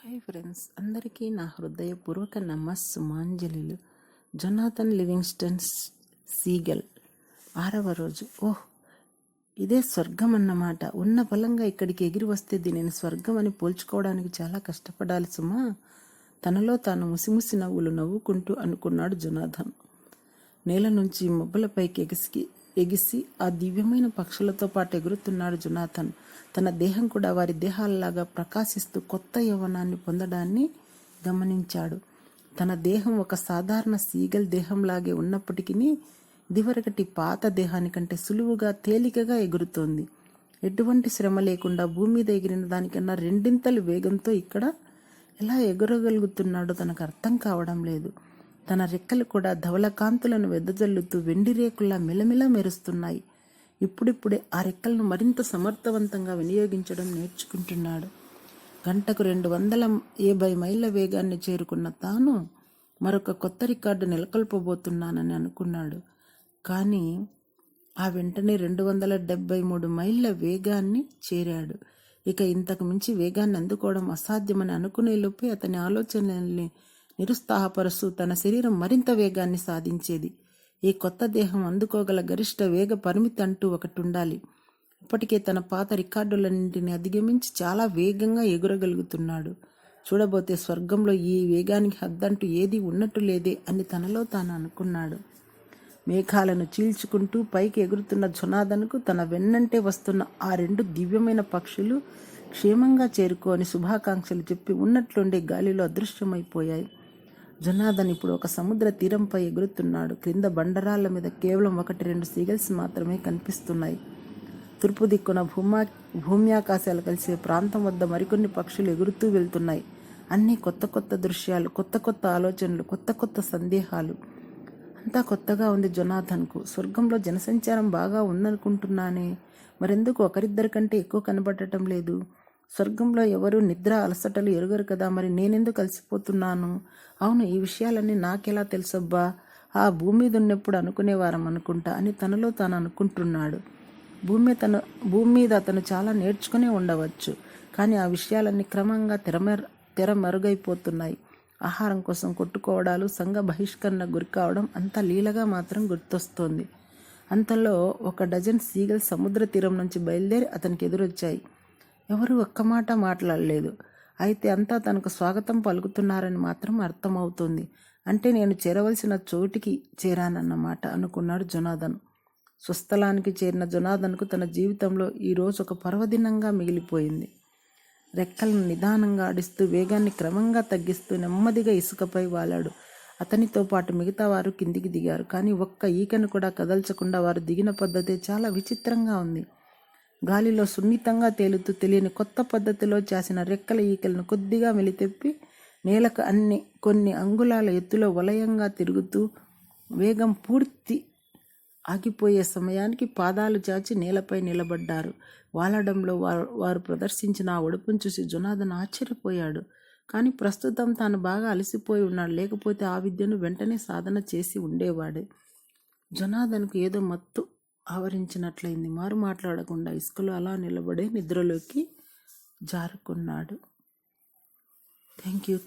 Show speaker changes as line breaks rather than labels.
Hi friends, అందరికీ నా హృదయపూర్వక నమస్సుమాంజలిలు. జొనాథన్ లివింగ్స్టన్ సీగల్ 6వ రోజు. ఇదే స్వర్గం అన్నమాట. ఉన్న బలంగా ఇక్కడికి ఎగిరి వస్తే దీనిని స్వర్గం అని పోల్చుకోవడానికి చాలా కష్టపడాలి సుమా. తనలో తాను ముసిముసి నవ్వులు నవ్వుకుంటూ అనుకున్నాడు జొనాథన్. నేల నుంచి మబ్బులపైకి ఎగిసి ఆ దివ్యమైన పక్షులతో పాటు ఎగురుతున్నాడు జొనాథన్. తన దేహం కూడా వారి దేహాలలాగా ప్రకాశిస్తూ కొత్త యవ్వనాన్ని పొందడాన్ని గమనించాడు. తన దేహం ఒక సాధారణ సీగల్ దేహంలాగే ఉన్నప్పటికీ ఇదివరకటి పాత దేహానికంటే సులువుగా తేలికగా ఎగురుతోంది. ఎటువంటి శ్రమ లేకుండా భూమి మీద ఎగిరిన దానికన్నా రెండింతలు వేగంతో ఇక్కడ ఎలా ఎగురగలుగుతున్నాడో తనకు అర్థం కావడం లేదు. తన రెక్కలు కూడా ధవలకాంతులను వెదజల్లుతూ వెండి రేకుల్లా మెలమెల మెరుస్తున్నాయి. ఇప్పుడిప్పుడే ఆ రెక్కలను మరింత సమర్థవంతంగా వినియోగించడం నేర్చుకుంటున్నాడు. గంటకు 250 మైళ్ళ వేగాన్ని చేరుకున్న తాను మరొక కొత్త రికార్డు నెలకొల్పబోతున్నానని అనుకున్నాడు. కానీ ఆ వెంటనే 273 మైళ్ళ వేగాన్ని చేరాడు. ఇక ఇంతకు మించి వేగాన్ని అందుకోవడం అసాధ్యమని అనుకునేలోపే అతని ఆలోచనల్ని నిరుత్సాహపరుస్తూ తన శరీరం మరింత వేగాన్ని సాధించేది. ఈ కొత్త దేహం అందుకోగల గరిష్ట వేగ పరిమితి అంటూ ఒకటి ఉండాలి. ఇప్పటికే తన పాత రికార్డులన్నింటినీ అధిగమించి చాలా వేగంగా ఎగురగలుగుతున్నాడు. చూడబోతే స్వర్గంలో ఈ వేగానికి హద్దంటూ ఏదీ ఉన్నట్టు లేదే అని తనలో తాను అనుకున్నాడు. మేఘాలను చీల్చుకుంటూ పైకి ఎగురుతున్న జొనాథన్కు తన వెన్నంటే వస్తున్న ఆ 2 దివ్యమైన పక్షులు క్షేమంగా చేరుకోని శుభాకాంక్షలు చెప్పి ఉన్నట్లుండే గాలిలో అదృశ్యమైపోయాయి. జొనాథన్ ఇప్పుడు ఒక సముద్ర తీరంపై ఎగురుతున్నాడు. క్రింద బండరాళ్ల మీద కేవలం 1-2 సీగల్స్ మాత్రమే కనిపిస్తున్నాయి. తూర్పు దిక్కున భూమ్యాకాశాలు కలిసే ప్రాంతం వద్ద మరికొన్ని పక్షులు ఎగురుతూ వెళ్తున్నాయి. అన్నీ కొత్త కొత్త దృశ్యాలు, కొత్త కొత్త ఆలోచనలు, కొత్త కొత్త సందేహాలు. అంతా కొత్తగా ఉంది జొనాథన్కు. స్వర్గంలో జనసంచారం బాగా ఉందనుకుంటున్నానే, మరెందుకు ఒకరిద్దరి కంటే ఎక్కువ కనబడటం లేదు? స్వర్గంలో ఎవరు నిద్ర అలసటలు ఎరుగరు కదా, మరి నేనెందుకు కలిసిపోతున్నాను? అవును, ఈ విషయాలన్నీ నాకెలా తెలుసబ్బా? ఆ భూమి మీద ఉన్నప్పుడు అనుకునేవారం అనుకుంటా అని తనలో తాను అనుకుంటున్నాడు. భూమి మీద అతను చాలా నేర్చుకునే ఉండవచ్చు, కానీ ఆ విషయాలన్నీ క్రమంగా తెరమరుగైపోతున్నాయి. ఆహారం కోసం కొట్టుకోవడాలు, సంఘ బహిష్కరణ గురి కావడం అంతా లీలగా మాత్రం గుర్తొస్తోంది. అంతలో 1 డజన్ సీగల్ సముద్ర తీరం నుంచి బయలుదేరి అతనికి ఎదురొచ్చాయి. ఎవరూ ఒక్క మాట మాట్లాడలేదు. అయితే అంతా తనకు స్వాగతం పలుకుతున్నారని మాత్రం అర్థమవుతుంది. అంటే నేను చేరవలసిన చోటికి చేరానన్నమాట అనుకున్నాడు జొనాథన్. స్వస్థలానికి చేరిన జొనాథన్కు తన జీవితంలో ఈరోజు ఒక పర్వదినంగా మిగిలిపోయింది. రెక్కలను నిదానంగా ఆడిస్తూ వేగాన్ని క్రమంగా తగ్గిస్తూ నెమ్మదిగా ఇసుకపై వాలాడు. అతనితో పాటు మిగతా వారు కిందికి దిగారు. కానీ ఒక్క ఈకను కూడా కదల్చకుండా వారు దిగిన పద్ధతి చాలా విచిత్రంగా ఉంది. గాలిలో సున్నితంగా తేలుతూ తెలియని కొత్త పద్ధతిలో చేసిన రెక్కల ఈకలను కొద్దిగా మెలితెప్పి నేలకు కొన్ని అంగుళాల ఎత్తులో వలయంగా తిరుగుతూ వేగం పూర్తి ఆగిపోయే సమయానికి పాదాలు చాచి నేలపై నిలబడ్డారు. వాలడంలో వారు ప్రదర్శించిన ఆ ఒడుపును చూసి జొనాథన్ ఆశ్చర్యపోయాడు. కానీ ప్రస్తుతం తాను బాగా అలసిపోయి ఉన్నాడు. లేకపోతే ఆ విద్యను వెంటనే సాధన చేసి ఉండేవాడే. జొనాథన్కు ఏదో మత్తు ఆవరించినట్లయింది. మారు మాట్లాడకుండా ఇసుకలో అలా నిలబడే నిద్రలోకి జారుకున్నాడు. Thank you.